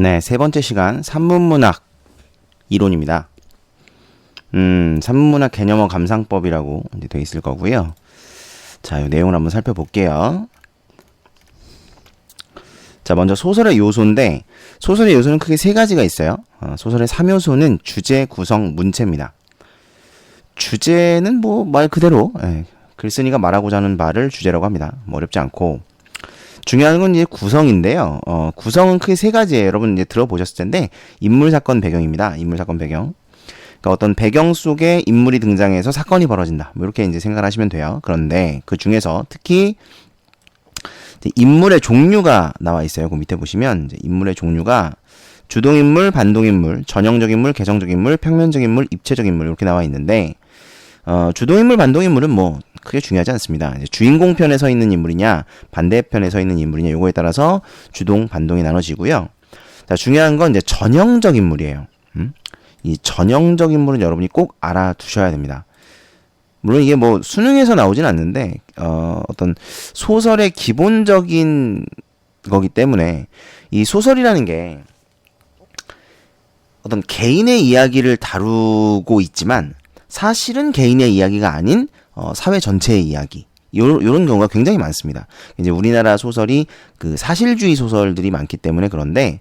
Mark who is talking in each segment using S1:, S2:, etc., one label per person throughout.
S1: 네, 세 번째 시간 산문문학 이론입니다. 산문문학 개념어 감상법이라고 이제 되어 있을 거고요. 자, 이 내용을 한번 살펴볼게요. 자, 먼저 소설의 요소인데, 소설의 요소는 크게 세 가지가 있어요. 소설의 3요소는 주제, 구성, 문체입니다. 주제는 뭐 말 그대로 글쓴이가 말하고자 하는 바를 주제라고 합니다. 뭐 어렵지 않고, 중요한 건 이제 구성인데요. 구성은 크게 세 가지예요. 여러분 이제 들어보셨을 텐데, 인물, 사건, 배경입니다. 인물, 사건, 배경. 그러니까 어떤 배경 속에 인물이 등장해서 사건이 벌어진다. 뭐 이렇게 이제 생각을 하시면 돼요. 그런데 그 중에서 특히 인물의 종류가 나와 있어요. 그 밑에 보시면 이제 인물의 종류가 주동인물, 반동인물, 전형적 인물, 개성적 인물, 평면적 인물, 입체적 인물 이렇게 나와 있는데, 주동인물, 반동인물은 뭐 크게 중요하지 않습니다. 이제 주인공 편에 서 있는 인물이냐, 반대편에 서 있는 인물이냐, 요거에 따라서 주동, 반동이 나눠지고요. 자, 중요한 건 이제 전형적 인물이에요. 이 전형적 인물은 여러분이 꼭 알아두셔야 됩니다. 물론 이게 뭐 수능에서 나오진 않는데, 어떤 소설의 기본적인 거기 때문에 이 소설이라는 게 어떤 개인의 이야기를 다루고 있지만 사실은 개인의 이야기가 아닌 사회 전체의 이야기. 요런 경우가 굉장히 많습니다. 이제 우리나라 소설이 그 사실주의 소설들이 많기 때문에 그런데,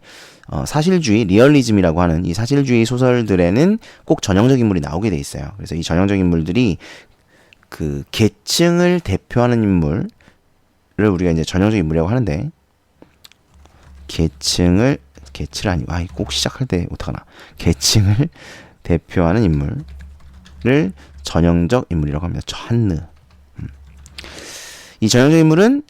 S1: 사실주의, 리얼리즘이라고 하는 이 사실주의 소설들에는 꼭 전형적 인물이 나오게 돼 있어요. 그래서 이 전형적 인물들이 그 계층을 대표하는 인물을 우리가 이제 전형적 인물이라고 하는데, 계층을 꼭 시작할 때 어떡하나. 계층을 대표하는 인물을 전형적 인물이라고 합니다. 한느. 이 전형적 인물은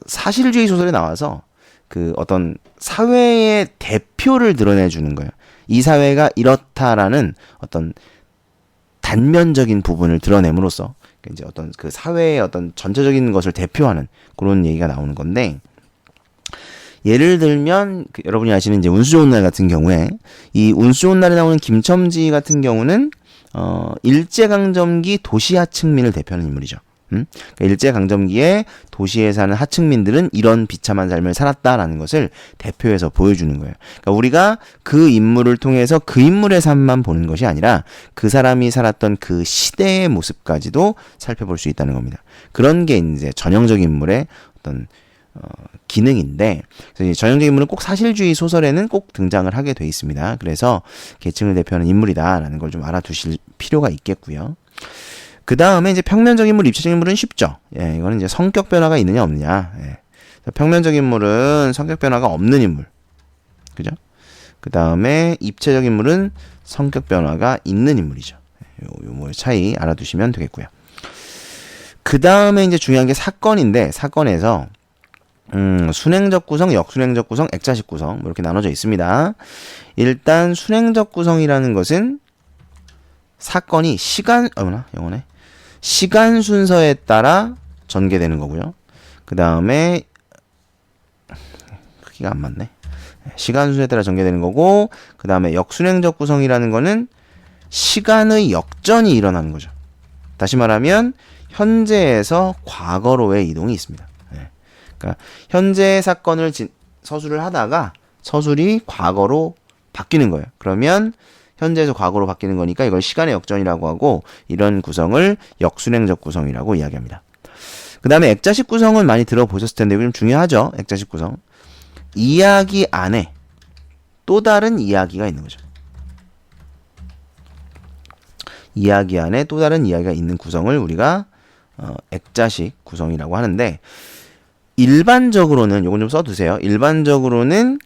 S1: 사실주의 소설에 나와서 그 어떤 사회의 대표를 드러내주는 거예요. 이 사회가 이렇다라는 어떤 단면적인 부분을 드러냄으로써 이제 어떤 그 사회의 어떤 전체적인 것을 대표하는 그런 얘기가 나오는 건데, 예를 들면 여러분이 아시는 이제 운수 좋은 날 같은 경우에, 이 운수 좋은 날에 나오는 김첨지 같은 경우는 일제강점기 도시 하층민을 대표하는 인물이죠. 그러니까 일제강점기에 도시에 사는 하층민들은 이런 비참한 삶을 살았다라는 것을 대표해서 보여주는 거예요. 그러니까 우리가 그 인물을 통해서 그 인물의 삶만 보는 것이 아니라 그 사람이 살았던 그 시대의 모습까지도 살펴볼 수 있다는 겁니다. 그런 게 이제 전형적 인물의 어떤 기능인데, 그래서 이 전형적 인물은 꼭 사실주의 소설에는 꼭 등장을 하게 돼 있습니다. 그래서 계층을 대표하는 인물이다라는 걸 좀 알아두실 필요가 있겠고요. 그 다음에 이제 평면적 인물, 입체적 인물은 쉽죠. 예, 이거는 이제 성격 변화가 있느냐 없느냐. 예. 평면적 인물은 성격 변화가 없는 인물, 그죠? 그 다음에 입체적 인물은 성격 변화가 있는 인물이죠. 요 차이 알아두시면 되겠고요. 그 다음에 이제 중요한 게 사건인데, 사건에서 순행적 구성, 역순행적 구성, 액자식 구성 뭐 이렇게 나눠져 있습니다. 일단 순행적 구성이라는 것은 사건이 시간 순서에 따라 전개되는 거고요. 그 다음에 크기가 안 맞네. 시간 순서에 따라 전개되는 거고, 그 다음에 역순행적 구성이라는 거는 시간의 역전이 일어나는 거죠. 다시 말하면 현재에서 과거로의 이동이 있습니다. 그러니까 현재 사건을 서술을 하다가 서술이 과거로 바뀌는 거예요. 그러면 현재에서 과거로 바뀌는 거니까 이걸 시간의 역전이라고 하고, 이런 구성을 역순행적 구성이라고 이야기합니다. 그 다음에 액자식 구성은 많이 들어보셨을 텐데 이거 좀 중요하죠. 액자식 구성. 이야기 안에 또 다른 이야기가 있는 거죠. 이야기 안에 또 다른 이야기가 있는 구성을 우리가 액자식 구성이라고 하는데, 일반적으로는 요건 좀 써두세요. 일반적으로는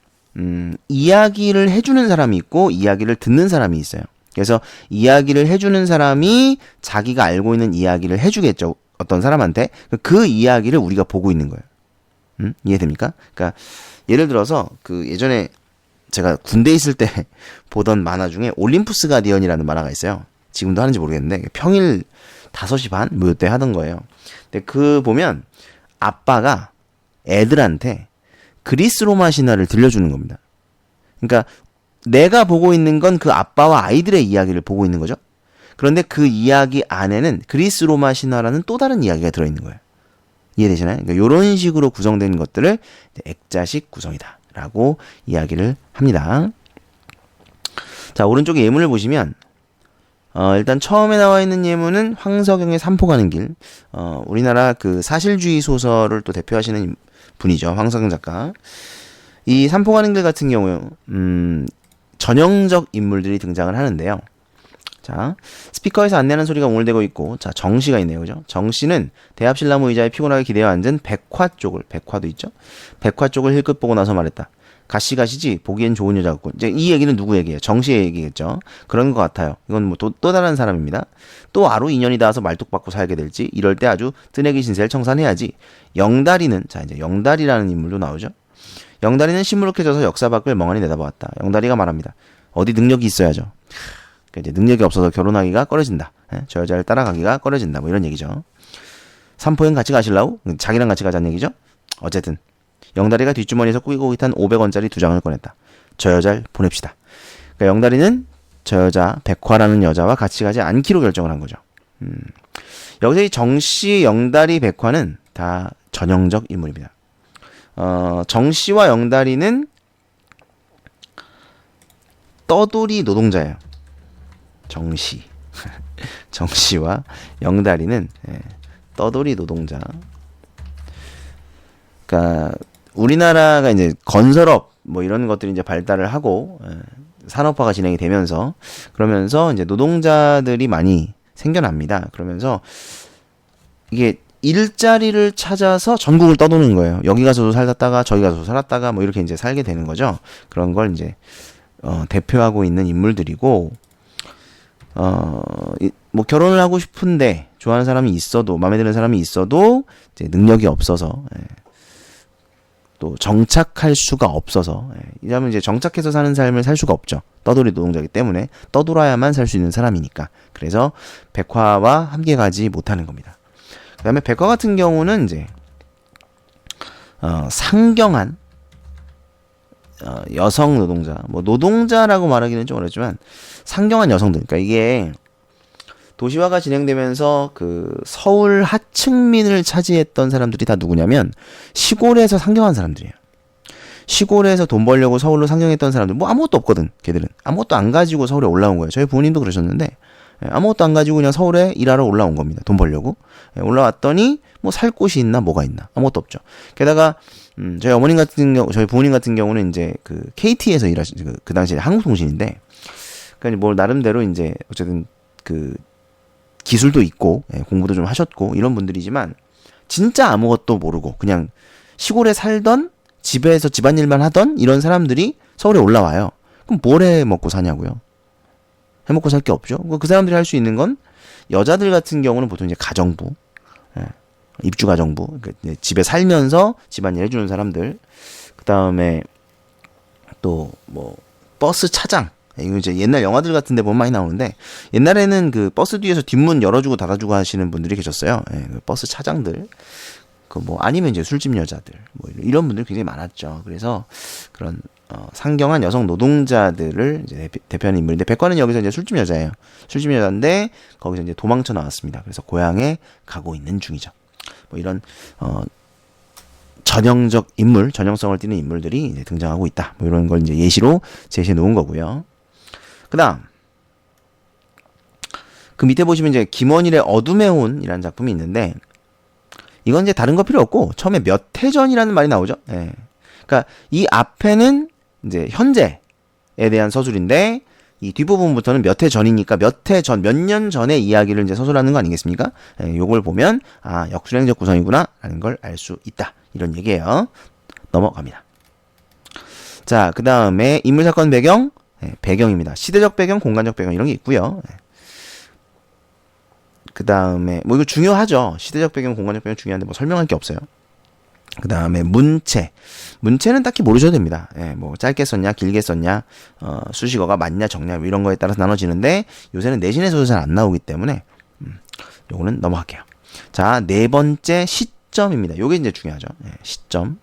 S1: 이야기를 해주는 사람이 있고 이야기를 듣는 사람이 있어요. 그래서 이야기를 해주는 사람이 자기가 알고 있는 이야기를 해주겠죠. 어떤 사람한테. 그 이야기를 우리가 보고 있는 거예요. 이해됩니까? 그러니까 예를 들어서 그 예전에 제가 군대 있을 때 보던 만화 중에 올림푸스 가디언이라는 만화가 있어요. 지금도 하는지 모르겠는데 평일 5시 반? 뭐 이때 하던 거예요. 근데 그 보면 아빠가 애들한테 그리스 로마 신화를 들려주는 겁니다. 그러니까 내가 보고 있는 건 그 아빠와 아이들의 이야기를 보고 있는 거죠. 그런데 그 이야기 안에는 그리스 로마 신화라는 또 다른 이야기가 들어있는 거예요. 이해되시나요? 그러니까 이런 식으로 구성된 것들을 액자식 구성이다 라고 이야기를 합니다. 자, 오른쪽에 예문을 보시면 일단 처음에 나와 있는 예문은 황석영의 삼포 가는 길. 우리나라 그 사실주의 소설을 또 대표하시는 분이죠. 황석영 작가. 이 삼포 가는 길 같은 경우 전형적 인물들이 등장을 하는데요. 자, 스피커에서 안내하는 소리가 옹을대고 있고, 자, 정씨가 있네요. 그죠? 정씨는 대합실나무 의자에 피곤하게 기대어 앉은 백화 쪽을, 백화도 있죠? 백화 쪽을 힐끗 보고 나서 말했다. 가시지 보기엔 좋은 여자 같고. 이제 이 얘기는 누구 얘기예요? 정씨의 얘기겠죠. 그런 것 같아요. 이건 뭐 또 다른 사람입니다. 또 아루 인연이 닿아서 말뚝박고 살게 될지, 이럴 때 아주 뜨내기 신세를 청산해야지. 영다리는, 자, 이제 영다리라는 인물도 나오죠. 영다리는 시무룩해져서 역사 밖을 멍하니 내다보았다. 영다리가 말합니다. 어디 능력이 있어야죠. 이제 능력이 없어서 결혼하기가 꺼려진다. 저 여자를 따라가기가 꺼려진다. 뭐 이런 얘기죠. 삼포행 같이 가실라우? 자기랑 같이 가자는 얘기죠. 어쨌든 영다리가 뒷주머니에서 꾸깃꾸깃한 500원짜리 2장을 꺼냈다. 저 여자를 보냅시다. 그러니까 영다리는 저 여자 백화라는 여자와 같이 가지 않기로 결정을 한 거죠. 여기서 이 정씨, 영다리, 백화는 다 전형적 인물입니다. 정씨와 영다리는 떠돌이 노동자예요. 정씨. 정씨와 영다리는 떠돌이 노동자. 그러니까 우리나라가 이제 건설업 뭐 이런 것들이 이제 발달을 하고 산업화가 진행이 되면서 그러면서 이제 노동자들이 많이 생겨납니다. 그러면서 이게 일자리를 찾아서 전국을 떠도는 거예요. 여기 가서도 살았다가 저기 가서도 살았다가 뭐 이렇게 이제 살게 되는 거죠. 그런 걸 이제 대표하고 있는 인물들이고 뭐 결혼을 하고 싶은데 좋아하는 사람이 있어도 마음에 드는 사람이 있어도 이제 능력이 없어서 또 정착할 수가 없어서 이러면 이제 정착해서 사는 삶을 살 수가 없죠. 떠돌이 노동자이기 때문에 떠돌아야만 살 수 있는 사람이니까. 그래서 백화와 함께 가지 못하는 겁니다. 그다음에 백화 같은 경우는 이제 상경한 여성 노동자, 뭐 노동자라고 말하기는 좀 어렵지만 상경한 여성들. 그러니까 이게 도시화가 진행되면서 그 서울 하층민을 차지했던 사람들이 다 누구냐면 시골에서 상경한 사람들이에요. 시골에서 돈 벌려고 서울로 상경했던 사람들, 뭐 아무것도 없거든. 걔들은 아무것도 안 가지고 서울에 올라온 거예요. 저희 부모님도 그러셨는데 아무것도 안 가지고 그냥 서울에 일하러 올라온 겁니다. 돈 벌려고. 올라왔더니 뭐 살 곳이 있나 뭐가 있나 아무것도 없죠. 게다가 저희 어머님 같은 경우, 저희 부모님 같은 경우는 이제 그 KT에서 일하신 그 당시에 한국통신인데, 그러니까 뭐 나름대로 이제 어쨌든 그 기술도 있고 공부도 좀 하셨고 이런 분들이지만 진짜 아무것도 모르고 그냥 시골에 살던 집에서 집안일만 하던 이런 사람들이 서울에 올라와요. 그럼 뭘 해 먹고 사냐고요? 해 먹고 살 게 없죠. 그 사람들이 할 수 있는 건 여자들 같은 경우는 보통 이제 가정부, 입주 가정부, 그러니까 집에 살면서 집안일 해주는 사람들. 그 다음에 또 뭐 버스 차장. 이거 이제 옛날 영화들 같은데 보면 많이 나오는데 옛날에는 그 버스 뒤에서 뒷문 열어주고 닫아주고 하시는 분들이 계셨어요. 그 버스 차장들. 그 뭐 아니면 이제 술집 여자들 뭐 이런 분들 굉장히 많았죠. 그래서 그런 상경한 여성 노동자들을 이제 대표하는 인물인데 백화는 여기서 이제 술집 여자예요. 술집 여자인데 거기서 이제 도망쳐 나왔습니다. 그래서 고향에 가고 있는 중이죠. 뭐 이런 전형적 인물, 전형성을 띠는 인물들이 이제 등장하고 있다. 뭐 이런 걸 이제 예시로 제시해 놓은 거고요. 그다음 그 밑에 보시면 이제 김원일의 어둠의 혼이라는 작품이 있는데 이건 이제 다른 거 필요 없고 처음에 몇 해 전이라는 말이 나오죠. 그러니까 이 앞에는 이제 현재에 대한 서술인데 이 뒷부분부터는 몇 해 전이니까 몇 해 전, 몇 년 전의 이야기를 이제 서술하는 거 아니겠습니까? 요걸 보면 아, 역술행적 구성이구나라는 걸 알 수 있다. 이런 얘기예요. 넘어갑니다. 자, 그 다음에 인물 사건 배경, 배경입니다. 시대적 배경, 공간적 배경 이런 게 있고요. 그 다음에 뭐 이거 중요하죠. 시대적 배경, 공간적 배경 중요한데 뭐 설명할 게 없어요. 그 다음에 문체. 문체는 딱히 모르셔도 됩니다. 뭐 짧게 썼냐, 길게 썼냐, 수식어가 맞냐, 적냐 뭐 이런 거에 따라서 나눠지는데 요새는 내신에서도 잘 안 나오기 때문에 요거는 넘어갈게요. 자, 네 번째 시점입니다. 요게 이제 중요하죠. 시점.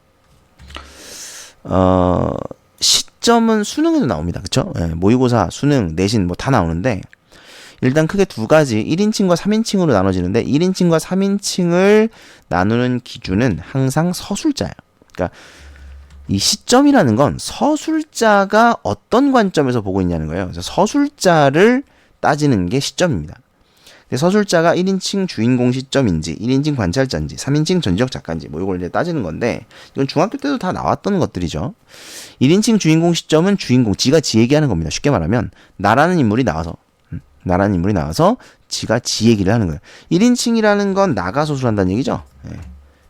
S1: 시점은 수능에도 나옵니다. 그쵸? 모의고사, 수능, 내신 뭐 다 나오는데 일단 크게 두 가지 1인칭과 3인칭으로 나눠지는데 1인칭과 3인칭을 나누는 기준은 항상 서술자예요. 그러니까 이 시점이라는 건 서술자가 어떤 관점에서 보고 있냐는 거예요. 그래서 서술자를 따지는 게 시점입니다. 서술자가 1인칭 주인공 시점인지 1인칭 관찰자인지 3인칭 전지적 작가인지 뭐 이걸 이제 따지는 건데 이건 중학교 때도 다 나왔던 것들이죠. 1인칭 주인공 시점은 주인공 지가 지 얘기하는 겁니다. 쉽게 말하면 나라는 인물이 나와서 지가 지 얘기를 하는 거예요. 1인칭이라는 건 나가 서술한다는 얘기죠.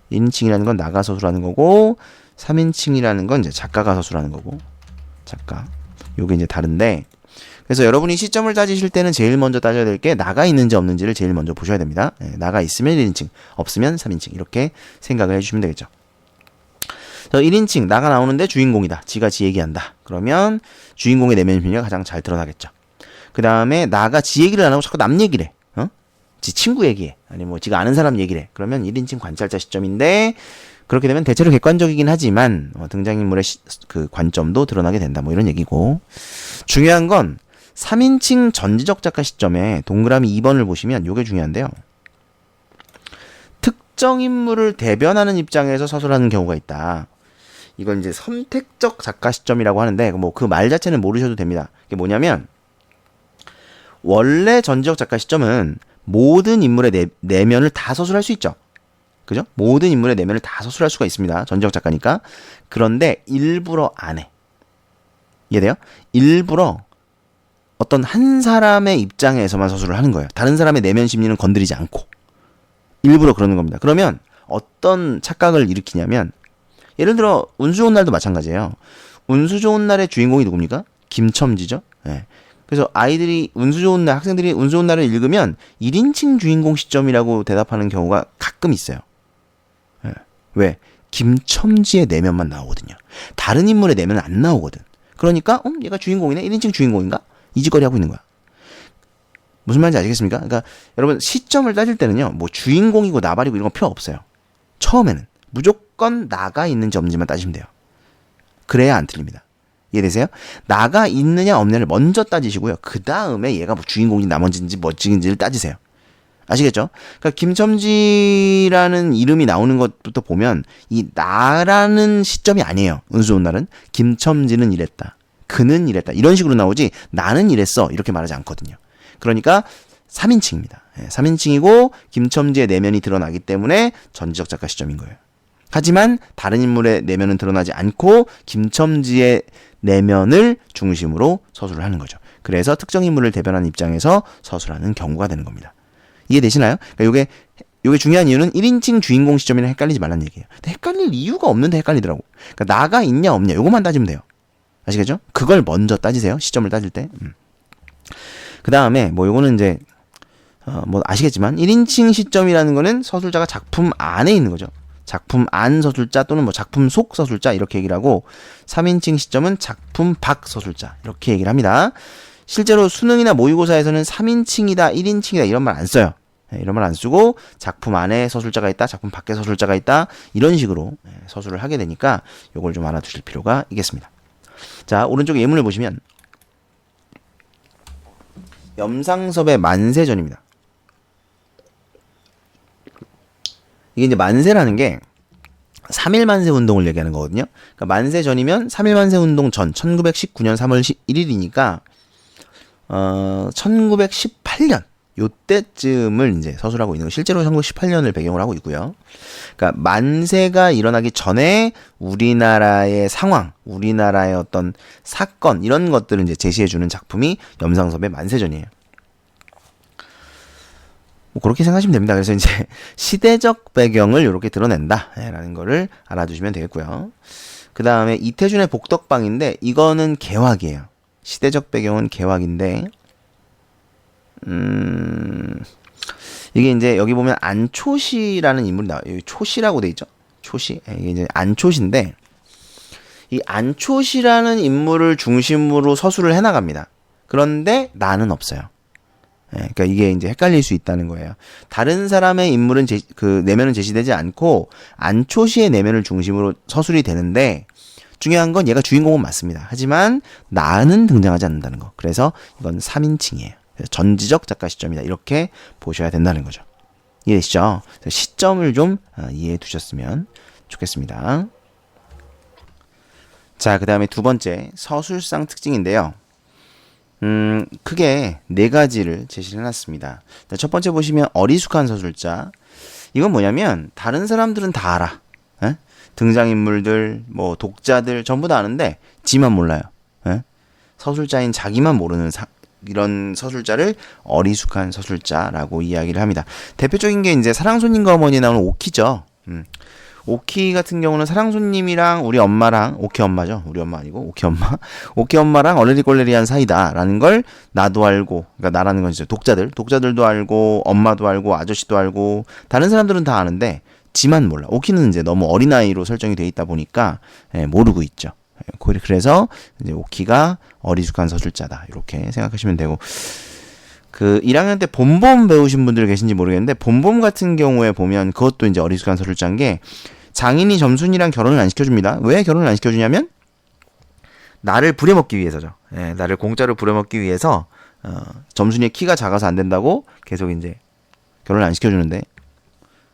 S1: 1인칭이라는 건 나가 서술하는 거고 3인칭이라는 건 이제 작가가 서술하는 거고 작가 요게 이제 다른데 그래서 여러분이 시점을 따지실 때는 제일 먼저 따져야 될 게 나가 있는지 없는지를 제일 먼저 보셔야 됩니다. 나가 있으면 1인칭, 없으면 3인칭 이렇게 생각을 해주시면 되겠죠. 그래서 1인칭 나가 나오는데 주인공이다. 지가 지 얘기한다. 그러면 주인공의 내면 심리가 가장 잘 드러나겠죠. 그 다음에 나가 지 얘기를 안 하고 자꾸 남 얘기를 해. 지 친구 얘기해. 아니 뭐 지가 아는 사람 얘기를 해. 그러면 1인칭 관찰자 시점인데 그렇게 되면 대체로 객관적이긴 하지만 등장인물의 그 관점도 드러나게 된다. 뭐 이런 얘기고 중요한 건 3인칭 전지적 작가 시점에 동그라미 2번을 보시면 요게 중요한데요. 특정 인물을 대변하는 입장에서 서술하는 경우가 있다. 이건 이제 선택적 작가 시점이라고 하는데 뭐 그 말 자체는 모르셔도 됩니다. 이게 뭐냐면 원래 전지적 작가 시점은 모든 인물의 내면을 다 서술할 수 있죠. 그죠? 모든 인물의 내면을 다 서술할 수가 있습니다. 전지적 작가니까. 그런데 일부러 안 해. 이해돼요? 일부러 어떤 한 사람의 입장에서만 서술을 하는 거예요. 다른 사람의 내면 심리는 건드리지 않고. 일부러 그러는 겁니다. 그러면 어떤 착각을 일으키냐면 예를 들어 운수 좋은 날도 마찬가지예요. 운수 좋은 날의 주인공이 누굽니까? 김첨지죠. 네. 그래서 아이들이 운수 좋은 날, 학생들이 운수 좋은 날을 읽으면 1인칭 주인공 시점이라고 대답하는 경우가 가끔 있어요. 네. 왜? 김첨지의 내면만 나오거든요. 다른 인물의 내면은 안 나오거든. 그러니까 얘가 주인공이네? 1인칭 주인공인가? 이지거리 하고 있는 거야. 무슨 말인지 아시겠습니까? 그러니까 여러분 시점을 따질 때는요. 뭐 주인공이고 나발이고 이런 거 필요 없어요. 처음에는 무조건 나가 있는지 없는지만 따지면 돼요. 그래야 안 틀립니다. 이해되세요? 나가 있느냐 없느냐를 먼저 따지시고요. 그 다음에 얘가 뭐 주인공인지 나머지인지 멋지인지를 따지세요. 아시겠죠? 그러니까 김첨지라는 이름이 나오는 것부터 보면 이 나라는 시점이 아니에요. 운수 좋은 날은 김첨지는 이랬다. 그는 이랬다. 이런 식으로 나오지 나는 이랬어. 이렇게 말하지 않거든요. 그러니까 3인칭입니다. 3인칭이고 김첨지의 내면이 드러나기 때문에 전지적 작가 시점인 거예요. 하지만 다른 인물의 내면은 드러나지 않고 김첨지의 내면을 중심으로 서술을 하는 거죠. 그래서 특정 인물을 대변하는 입장에서 서술하는 경우가 되는 겁니다. 이해되시나요? 그러니까 요게 중요한 이유는 1인칭 주인공 시점이랑 헷갈리지 말라는 얘기예요. 근데 헷갈릴 이유가 없는데 헷갈리더라고. 그러니까 나가 있냐 없냐 요것만 따지면 돼요. 아시겠죠? 그걸 먼저 따지세요. 시점을 따질 때. 그 다음에 뭐 요거는 이제 뭐 아시겠지만 1인칭 시점이라는 거는 서술자가 작품 안에 있는 거죠. 작품 안 서술자 또는 뭐 작품 속 서술자 이렇게 얘기를 하고 3인칭 시점은 작품 밖 서술자 이렇게 얘기를 합니다. 실제로 수능이나 모의고사에서는 3인칭이다 1인칭이다 이런 말 안 써요. 이런 말 안 쓰고 작품 안에 서술자가 있다 작품 밖에 서술자가 있다 이런 식으로 서술을 하게 되니까 요걸 좀 알아두실 필요가 있겠습니다. 자 오른쪽에 예문을 보시면 염상섭의 만세전입니다. 이게 이제 만세라는 게 3일 만세 운동을 얘기하는 거거든요. 그러니까 만세전이면 3일 만세 운동 전 1919년 3월 1일이니까 1918년 요때쯤을 이제 서술하고 있는 거. 실제로 1918년을 배경으로 하고 있고요. 그러니까 만세가 일어나기 전에 우리나라의 상황, 우리나라의 어떤 사건 이런 것들을 이제 제시해 주는 작품이 염상섭의 만세전이에요. 뭐 그렇게 생각하시면 됩니다. 그래서 이제 시대적 배경을 이렇게 드러낸다라는 거를 알아두시면 되겠고요. 그 다음에 이태준의 복덕방인데 이거는 개화기예요. 시대적 배경은 개화기인데 이게 이제 여기 보면 안초시라는 인물이 나와요. 여기 초시라고 돼 있죠. 초시. 이게 이제 안초시인데 이 안초시라는 인물을 중심으로 서술을 해나갑니다. 그런데 나는 없어요. 그러니까 이게 이제 헷갈릴 수 있다는 거예요. 다른 사람의 인물은 그 내면은 제시되지 않고 안초시의 내면을 중심으로 서술이 되는데 중요한 건 얘가 주인공은 맞습니다. 하지만 나는 등장하지 않는다는 거. 그래서 이건 3인칭이에요. 전지적 작가 시점이다. 이렇게 보셔야 된다는 거죠. 이해되시죠? 시점을 좀 이해해 두셨으면 좋겠습니다. 자, 그 다음에 두 번째 서술상 특징인데요. 크게 네 가지를 제시를 해놨습니다. 첫 번째 보시면 어리숙한 서술자. 이건 뭐냐면 다른 사람들은 다 알아. 에? 등장인물들, 뭐 독자들 전부 다 아는데 지만 몰라요. 에? 서술자인 자기만 모르는 이런 서술자를 어리숙한 서술자라고 이야기를 합니다. 대표적인 게 이제 사랑손님과 어머니에 나오는 오키죠. 오키 같은 경우는 사랑손님이랑 우리 엄마랑 오키 엄마죠. 우리 엄마 아니고 오키 엄마. 오키 엄마랑 얼레리꼴레리한 사이다라는 걸 나도 알고, 그러니까 나라는 건 이제 독자들도 알고, 엄마도 알고, 아저씨도 알고, 다른 사람들은 다 아는데 지만 몰라. 오키는 이제 너무 어린아이로 설정이 돼 있다 보니까 모르고 있죠. 그래서 이제 오키가 어리숙한 서술자다 이렇게 생각하시면 되고, 그 1학년 때 봄봄 배우신 분들 계신지 모르겠는데 봄봄 같은 경우에 보면 그것도 이제 어리숙한 서술자인 게 장인이 점순이랑 결혼을 안 시켜줍니다. 왜 결혼을 안 시켜주냐면 나를 부려먹기 위해서죠. 나를 공짜로 부려먹기 위해서 점순이의 키가 작아서 안 된다고 계속 이제 결혼을 안 시켜주는데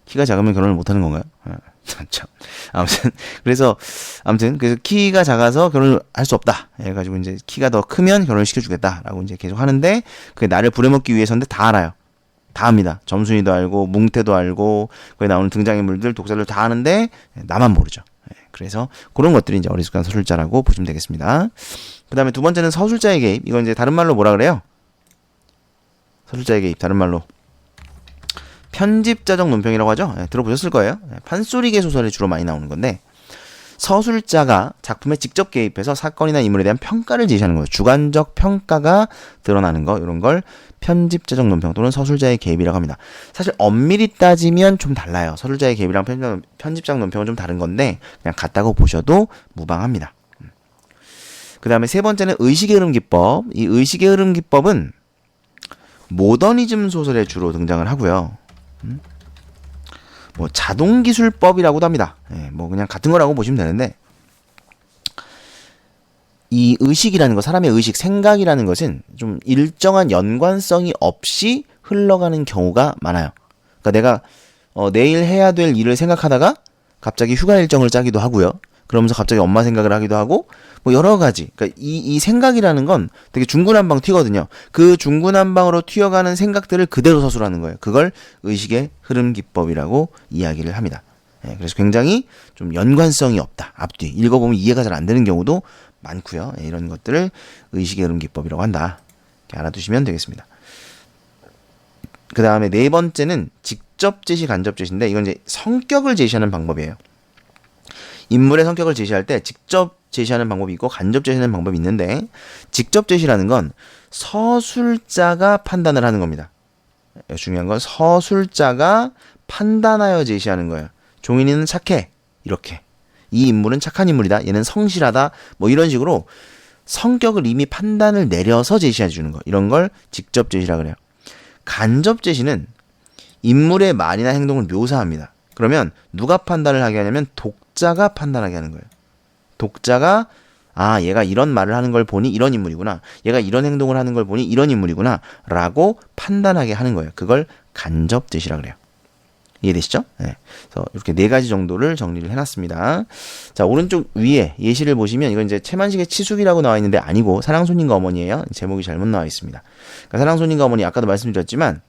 S1: 키가 작으면 결혼을 못 하는 건가요? 참. 그래서 키가 작아서 결혼을 할 수 없다. 해가지고 이제 키가 더 크면 결혼을 시켜주겠다라고 이제 계속 하는데 그게 나를 부려먹기 위해서인데 다 알아요. 다 압니다. 점순이도 알고 뭉태도 알고 거기 나오는 등장인물들 독자들 다 아는데 나만 모르죠. 그래서 그런 것들이 이제 어리숙한 서술자라고 보시면 되겠습니다. 그 다음에 두 번째는 서술자의 개입. 이건 이제 다른 말로 뭐라 그래요? 서술자의 개입 다른 말로 편집자적 논평이라고 하죠. 들어보셨을 거예요. 판소리계 소설에 주로 많이 나오는 건데 서술자가 작품에 직접 개입해서 사건이나 인물에 대한 평가를 제시하는 거예요. 주관적 평가가 드러나는 거 이런 걸 편집자적 논평 또는 서술자의 개입이라고 합니다. 사실 엄밀히 따지면 좀 달라요. 서술자의 개입이랑 편집자적 논평은 좀 다른 건데 그냥 같다고 보셔도 무방합니다. 그 다음에 세 번째는 의식의 흐름 기법. 이 의식의 흐름 기법은 모더니즘 소설에 주로 등장을 하고요. 뭐 자동기술법이라고도 합니다. 뭐 그냥 같은 거라고 보시면 되는데 이 의식이라는 거, 사람의 의식, 생각이라는 것은 좀 일정한 연관성이 없이 흘러가는 경우가 많아요. 그러니까 내가 내일 해야 될 일을 생각하다가 갑자기 휴가 일정을 짜기도 하고요. 그러면서 갑자기 엄마 생각을 하기도 하고 뭐 여러 가지. 그러니까 이 생각이라는 건 되게 중구난방 튀거든요. 그 중구난방으로 튀어가는 생각들을 그대로 서술하는 거예요. 그걸 의식의 흐름 기법이라고 이야기를 합니다. 그래서 굉장히 좀 연관성이 없다. 앞뒤 읽어보면 이해가 잘 안 되는 경우도 많고요. 이런 것들을 의식의 흐름 기법이라고 한다. 이렇게 알아두시면 되겠습니다. 그 다음에 네 번째는 직접 제시, 간접 제시인데 이건 이제 성격을 제시하는 방법이에요. 인물의 성격을 제시할 때 직접 제시하는 방법이 있고 간접 제시하는 방법이 있는데 직접 제시라는 건 서술자가 판단을 하는 겁니다. 중요한 건 서술자가 판단하여 제시하는 거예요. 종인이는 착해. 이렇게. 이 인물은 착한 인물이다. 얘는 성실하다. 뭐 이런 식으로 성격을 이미 판단을 내려서 제시해 주는 거. 이런 걸 직접 제시라 그래요. 간접 제시는 인물의 말이나 행동을 묘사합니다. 그러면 누가 판단을 하게 하냐면 독자가 판단하게 하는 거예요. 독자가 얘가 이런 말을 하는 걸 보니 이런 인물이구나. 얘가 이런 행동을 하는 걸 보니 이런 인물이구나. 라고 판단하게 하는 거예요. 그걸 간접 제시라 그래요. 이해되시죠? 네. 그래서 이렇게 네 가지 정도를 정리를 해놨습니다. 자, 오른쪽 위에 예시를 보시면 이건 이제 채만식의 치숙이라고 나와 있는데 아니고 사랑손님과 어머니예요. 제목이 잘못 나와 있습니다. 그러니까 사랑손님과 어머니 아까도 말씀드렸지만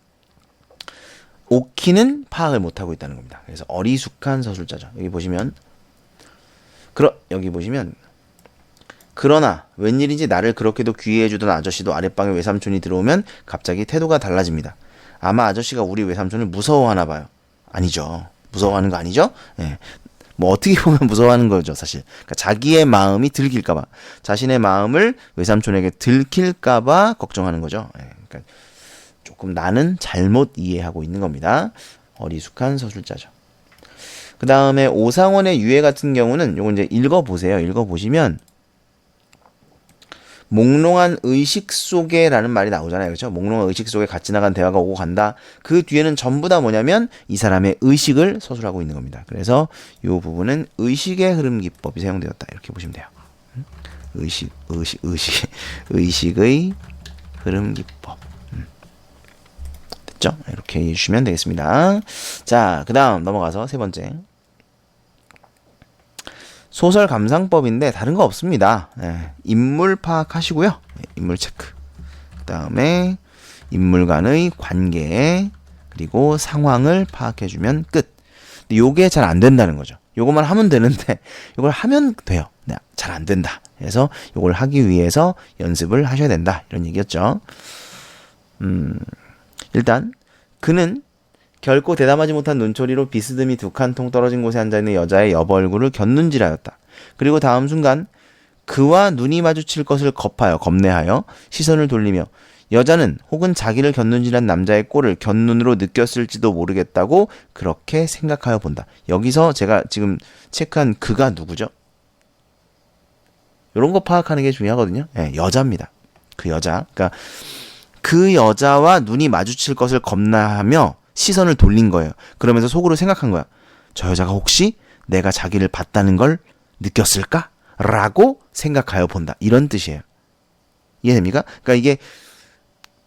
S1: 오키는 파악을 못하고 있다는 겁니다. 그래서 어리숙한 서술자죠. 여기 보시면 그러나 웬일인지 나를 그렇게도 귀해해주던 아저씨도 아랫방에 외삼촌이 들어오면 갑자기 태도가 달라집니다. 아마 아저씨가 우리 외삼촌을 무서워하나 봐요. 아니죠. 무서워하는 거 아니죠? 예. 뭐 어떻게 보면 무서워하는 거죠, 사실. 그러니까 자기의 마음이 들킬까봐, 자신의 마음을 외삼촌에게 들킬까봐 걱정하는 거죠. 예. 그러니까 조금 나는 잘못 이해하고 있는 겁니다. 어리숙한 서술자죠. 그 다음에 오상원의 유해 같은 경우는 요거 이제 읽어보세요. 읽어보시면 몽롱한 의식 속에 라는 말이 나오잖아요. 그렇죠? 몽롱한 의식 속에 같이 나간 대화가 오고 간다. 그 뒤에는 전부 다 뭐냐면 이 사람의 의식을 서술하고 있는 겁니다. 그래서 이 부분은 의식의 흐름 기법이 사용되었다. 이렇게 보시면 돼요. 의식의 흐름 기법. 됐죠? 이렇게 해주시면 되겠습니다. 자, 그 다음 넘어가서 세 번째. 소설 감상법인데 다른 거 없습니다. 예, 인물 파악하시고요. 예, 인물 체크. 그 다음에 인물간의 관계 그리고 상황을 파악해주면 끝. 근데 요게 잘 안 된다는 거죠. 요것만 하면 되는데 요걸 하면 돼요. 네, 잘 안 된다. 그래서 요걸 하기 위해서 연습을 하셔야 된다. 이런 얘기였죠. 일단 그는 결코 대담하지 못한 눈초리로 비스듬히 두 칸 통 떨어진 곳에 앉아있는 여자의 여보 얼굴을 곁눈질하였다. 그리고 다음 순간 그와 눈이 마주칠 것을 겁내하여 시선을 돌리며 여자는 혹은 자기를 곁눈질한 남자의 꼴을 곁눈으로 느꼈을지도 모르겠다고 그렇게 생각하여 본다. 여기서 제가 지금 체크한 그가 누구죠? 이런 거 파악하는 게 중요하거든요. 네, 여자입니다. 그 여자. 그러니까 그 여자와 눈이 마주칠 것을 겁나하며 시선을 돌린 거예요. 그러면서 속으로 생각한 거야. 저 여자가 혹시 내가 자기를 봤다는 걸 느꼈을까? 라고 생각하여 본다. 이런 뜻이에요. 이해됩니까? 그러니까 이게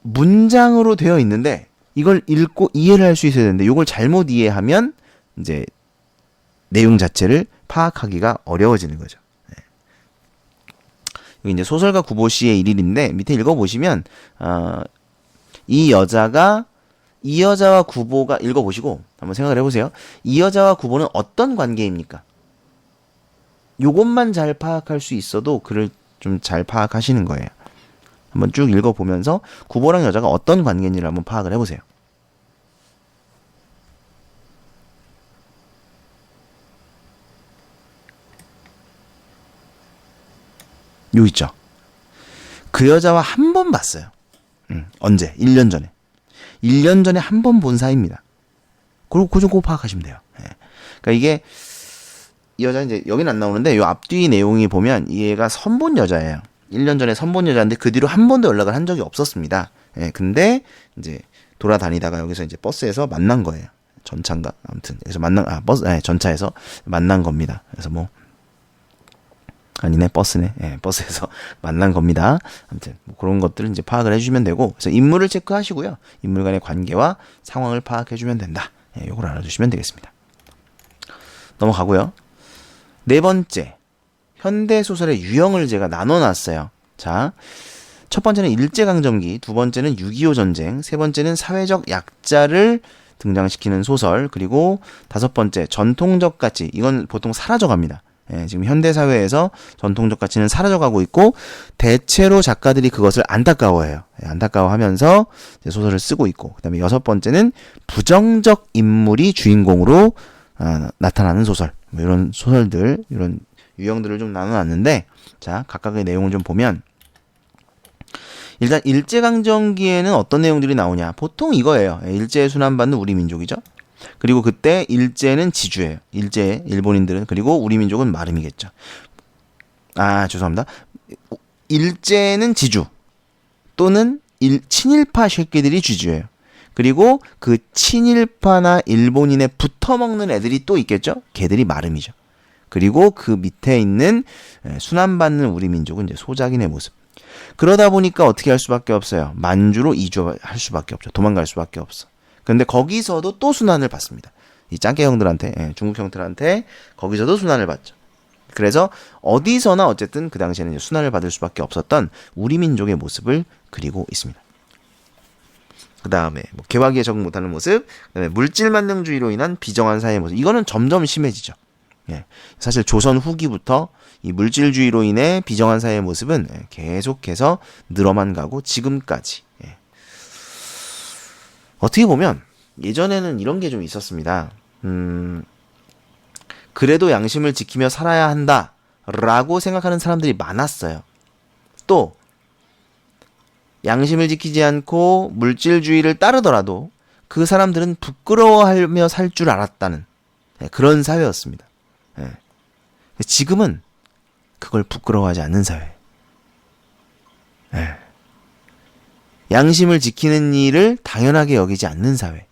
S1: 문장으로 되어 있는데 이걸 읽고 이해를 할 수 있어야 되는데 이걸 잘못 이해하면 이제 내용 자체를 파악하기가 어려워지는 거죠. 네. 여기 이제 소설가 구보 씨의 일일인데 밑에 읽어보시면 이 여자와 구보가 읽어보시고 한번 생각을 해보세요. 이 여자와 구보는 어떤 관계입니까? 요것만 잘 파악할 수 있어도 글을 좀 잘 파악하시는 거예요. 한번 쭉 읽어보면서 구보랑 여자가 어떤 관계인지를 한번 파악을 해보세요. 요 있죠. 그 여자와 한 번 봤어요. 언제? 1년 전에. 1년 전에 한 번 본 사이입니다. 그리고 그 정도 파악하시면 돼요. 예. 그러니까 이게 이 여자 이제 여기는 안 나오는데 요 앞뒤 내용이 보면 얘가 선본 여자예요. 1년 전에 선본 여자인데 그 뒤로 한 번도 연락을 한 적이 없었습니다. 예. 근데 이제 돌아다니다가 여기서 이제 버스에서 만난 거예요. 전차인가? 아무튼 그래서 전차에서 만난 겁니다. 그래서 뭐 아니네, 버스네. 예, 버스에서 만난 겁니다. 아무튼 뭐 그런 것들을 이제 파악을 해주시면 되고, 그래서 인물을 체크하시고요. 인물 간의 관계와 상황을 파악해주면 된다. 예, 요걸 알아두시면 되겠습니다. 넘어가고요. 네 번째, 현대 소설의 유형을 제가 나눠놨어요. 자, 첫 번째는 일제강점기, 두 번째는 6.25 전쟁, 세 번째는 사회적 약자를 등장시키는 소설, 그리고 다섯 번째 전통적 가치. 이건 보통 사라져갑니다. 예, 지금 현대사회에서 전통적 가치는 사라져가고 있고 대체로 작가들이 그것을 안타까워해요. 예, 안타까워하면서 이제 소설을 쓰고 있고, 그 다음에 여섯 번째는 부정적 인물이 주인공으로 나타나는 소설. 뭐 이런 소설들, 이런 유형들을 좀 나눠놨는데, 자, 각각의 내용을 좀 보면 일단 일제강점기에는 어떤 내용들이 나오냐. 보통 이거예요. 일제에 순환받는 우리 민족이죠. 그리고 그때 일제는 지주예요. 일본인들은. 그리고 우리 민족은 마름이겠죠. 죄송합니다. 일제는 지주 또는 친일파 새끼들이 지주예요. 그리고 그 친일파나 일본인에 붙어먹는 애들이 또 있겠죠. 걔들이 마름이죠. 그리고 그 밑에 있는 순환받는 우리 민족은 이제 소작인의 모습. 그러다 보니까 어떻게 할 수밖에 없어요. 만주로 이주할 수밖에 없죠. 도망갈 수밖에 없어. 근데 거기서도 또 순환을 받습니다. 이 짱깨 형들한테, 중국 형들한테 거기서도 순환을 받죠. 그래서 어디서나 어쨌든 그 당시에는 이제 순환을 받을 수밖에 없었던 우리 민족의 모습을 그리고 있습니다. 그 다음에 뭐 개화기에 적응 못하는 모습, 그다음에 물질 만능주의로 인한 비정한 사회의 모습. 이거는 점점 심해지죠. 예. 사실 조선 후기부터 이 물질주의로 인해 비정한 사회의 모습은 계속해서 늘어만 가고 지금까지. 예. 어떻게 보면 예전에는 이런 게 좀 있었습니다. 그래도 양심을 지키며 살아야 한다라고 생각하는 사람들이 많았어요. 또 양심을 지키지 않고 물질주의를 따르더라도 그 사람들은 부끄러워하며 살 줄 알았다는 그런 사회였습니다. 지금은 그걸 부끄러워하지 않는 사회. 양심을 지키는 일을 당연하게 여기지 않는 사회.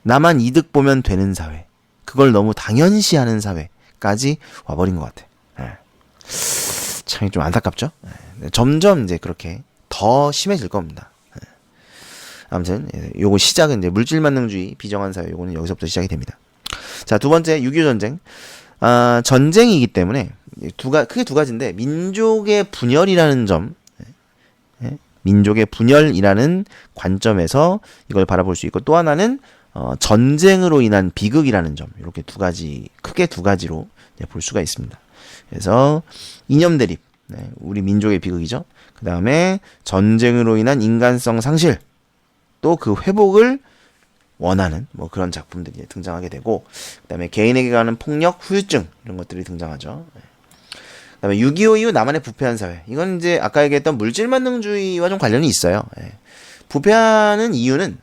S1: 나만 이득 보면 되는 사회. 그걸 너무 당연시하는 사회까지 와버린 것 같아. 참 좀 안타깝죠? 점점 이제 그렇게 더 심해질 겁니다. 아무튼 요거 시작은 이제 물질만능주의, 비정한 사회, 요거는 여기서부터 시작이 됩니다. 자, 두 번째 6.25 전쟁. 전쟁이기 때문에 크게 두 가지인데 민족의 분열이라는 점, 민족의 분열이라는 관점에서 이걸 바라볼 수 있고 또 하나는 전쟁으로 인한 비극이라는 점 이렇게 크게 두 가지로 볼 수가 있습니다. 그래서 이념 대립, 우리 민족의 비극이죠. 그 다음에 전쟁으로 인한 인간성 상실, 또 그 회복을 원하는 뭐 그런 작품들이 등장하게 되고, 그 다음에 개인에게 가는 폭력, 후유증 이런 것들이 등장하죠. 그 다음에 6.25 이후 남한의 부패한 사회. 이건 이제 아까 얘기했던 물질만능주의와 좀 관련이 있어요. 부패하는 이유는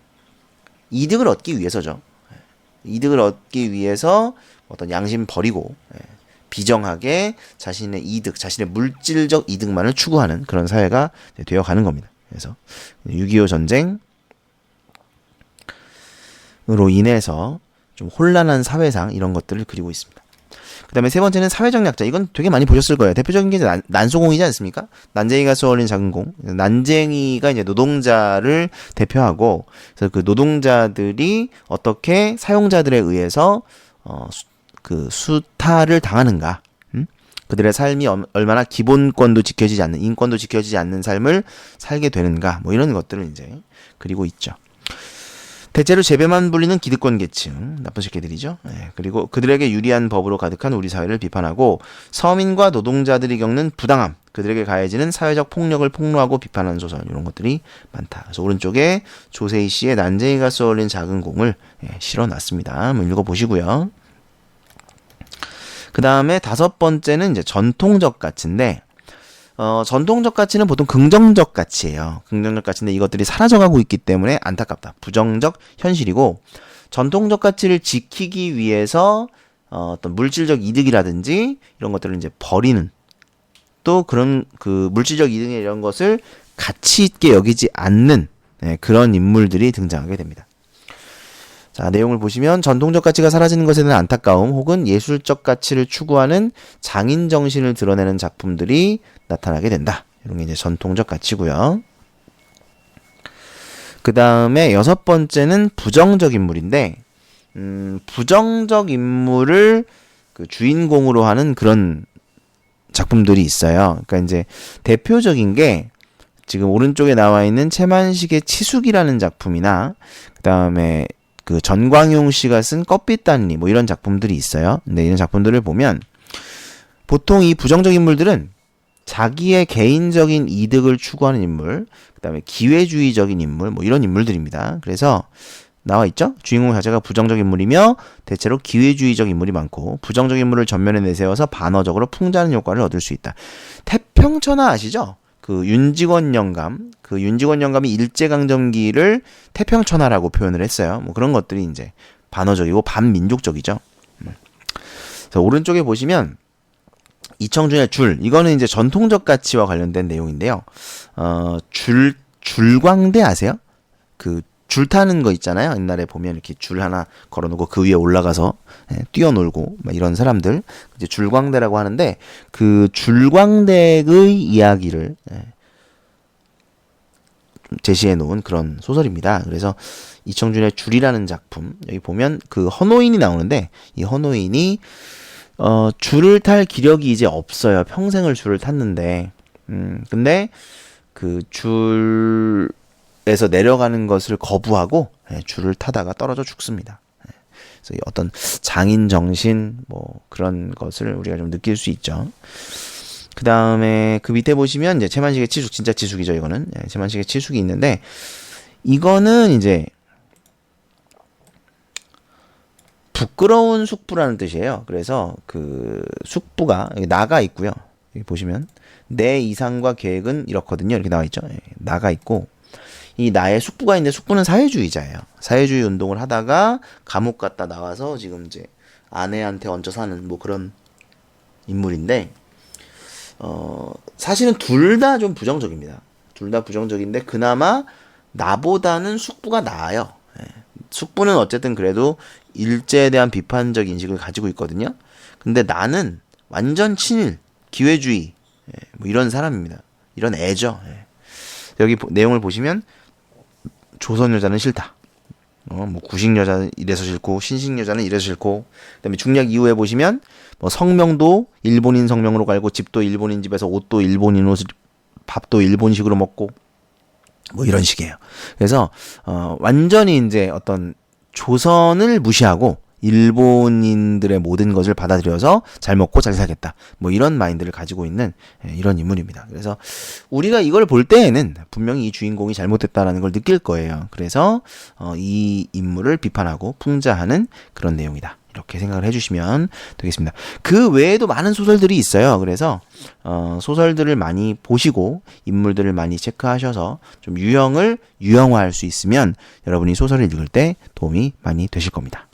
S1: 이득을 얻기 위해서죠. 이득을 얻기 위해서 어떤 양심 버리고 비정하게 자신의 이득, 자신의 물질적 이득만을 추구하는 그런 사회가 되어가는 겁니다. 그래서 6.25 전쟁으로 인해서 좀 혼란한 사회상 이런 것들을 그리고 있습니다. 그 다음에 세 번째는 사회적 약자. 이건 되게 많이 보셨을 거예요. 대표적인 게 난소공이지 않습니까? 난쟁이가 쏘아올린 작은 공. 난쟁이가 이제 노동자를 대표하고, 그래서 그 노동자들이 어떻게 사용자들에 의해서 그 수탈을 당하는가. 그들의 삶이 얼마나 기본권도 지켜지지 않는, 인권도 지켜지지 않는 삶을 살게 되는가. 뭐 이런 것들을 이제 그리고 있죠. 대체로 재배만 불리는 기득권 계층, 나쁜 새끼들이죠. 그리고 그들에게 유리한 법으로 가득한 우리 사회를 비판하고 서민과 노동자들이 겪는 부당함, 그들에게 가해지는 사회적 폭력을 폭로하고 비판하는 소설 이런 것들이 많다. 그래서 오른쪽에 조세희 씨의 난쟁이가 쏘아올린 작은 공을 실어놨습니다. 한번 읽어보시고요. 그 다음에 다섯 번째는 이제 전통적 가치인데, 전통적 가치는 보통 긍정적 가치예요. 긍정적 가치인데 이것들이 사라져가고 있기 때문에 안타깝다. 부정적 현실이고, 전통적 가치를 지키기 위해서 어떤 물질적 이득이라든지 이런 것들을 이제 버리는, 또 그런 그 물질적 이득 이런 것을 가치 있게 여기지 않는 그런 인물들이 등장하게 됩니다. 자, 내용을 보시면 전통적 가치가 사라지는 것에 대한 안타까움 혹은 예술적 가치를 추구하는 장인 정신을 드러내는 작품들이 나타나게 된다. 이런 게 이제 전통적 가치고요. 그 다음에 여섯 번째는 부정적 인물인데, 부정적 인물을 그 주인공으로 하는 그런 작품들이 있어요. 그러니까 이제 대표적인 게 지금 오른쪽에 나와 있는 채만식의 치숙이라는 작품이나 그 다음에 그 전광용 씨가 쓴 껍빛단리 뭐 이런 작품들이 있어요. 근데 이런 작품들을 보면 보통 이 부정적 인물들은 자기의 개인적인 이득을 추구하는 인물, 그 다음에 기회주의적인 인물, 뭐 이런 인물들입니다. 그래서 나와 있죠? 주인공 자체가 부정적 인물이며 대체로 기회주의적 인물이 많고 부정적 인물을 전면에 내세워서 반어적으로 풍자하는 효과를 얻을 수 있다. 태평천하 아시죠? 그 윤직원 영감이 일제강점기를 태평천하라고 표현을 했어요. 뭐 그런 것들이 이제 반어적이고 반민족적이죠. 그래서 오른쪽에 보시면 이청준의 줄, 이거는 이제 전통적 가치와 관련된 내용인데요. 줄광대 아세요? 그 줄 타는 거 있잖아요. 옛날에 보면 이렇게 줄 하나 걸어놓고 그 위에 올라가서 뛰어놀고 막 이런 사람들 이제 줄광대라고 하는데, 그 줄광대의 이야기를 제시해 놓은 그런 소설입니다. 그래서 이청준의 줄이라는 작품, 여기 보면 그 헌호인이 나오는데, 이 헌호인이 줄을 탈 기력이 이제 없어요. 평생을 줄을 탔는데, 근데 그 줄에서 내려가는 것을 거부하고 줄을 타다가 떨어져 죽습니다. 그래서 어떤 장인 정신 뭐 그런 것을 우리가 좀 느낄 수 있죠. 그 다음에 그 밑에 보시면 이제 채만식의 치숙, 진짜 치숙이죠. 이거는 채만식의 치숙이 있는데, 이거는 이제 부끄러운 숙부라는 뜻이에요. 그래서 그 숙부가 여기 나가 있고요. 여기 보시면 내 이상과 계획은 이렇거든요. 이렇게 나와 있죠. 나가 있고, 이 나의 숙부가 있는데, 숙부는 사회주의자예요. 사회주의 운동을 하다가 감옥 갔다 나와서 지금 이제 아내한테 얹혀 사는 뭐 그런 인물인데, 사실은 둘 다 좀 부정적입니다. 둘 다 부정적인데 그나마 나보다는 숙부가 나아요. 숙부는 어쨌든 그래도 일제에 대한 비판적 인식을 가지고 있거든요. 근데 나는 완전 친일, 기회주의, 뭐 이런 사람입니다. 이런 애죠. 여기 내용을 보시면 조선 여자는 싫다. 뭐 구식 여자는 이래서 싫고 신식 여자는 이래서 싫고, 그다음에 중략 이후에 보시면 뭐 성명도 일본인 성명으로 갈고 집도 일본인 집에서 옷도 일본인 옷, 밥도 일본식으로 먹고 뭐 이런 식이에요. 그래서 완전히 이제 어떤 조선을 무시하고 일본인들의 모든 것을 받아들여서 잘 먹고 잘 살겠다, 뭐 이런 마인드를 가지고 있는 이런 인물입니다. 그래서 우리가 이걸 볼 때에는 분명히 이 주인공이 잘못됐다라는 걸 느낄 거예요. 그래서 이 인물을 비판하고 풍자하는 그런 내용이다, 이렇게 생각을 해주시면 되겠습니다. 그 외에도 많은 소설들이 있어요. 그래서 소설들을 많이 보시고 인물들을 많이 체크하셔서 좀 유형을 유형화할 수 있으면 여러분이 소설을 읽을 때 도움이 많이 되실 겁니다.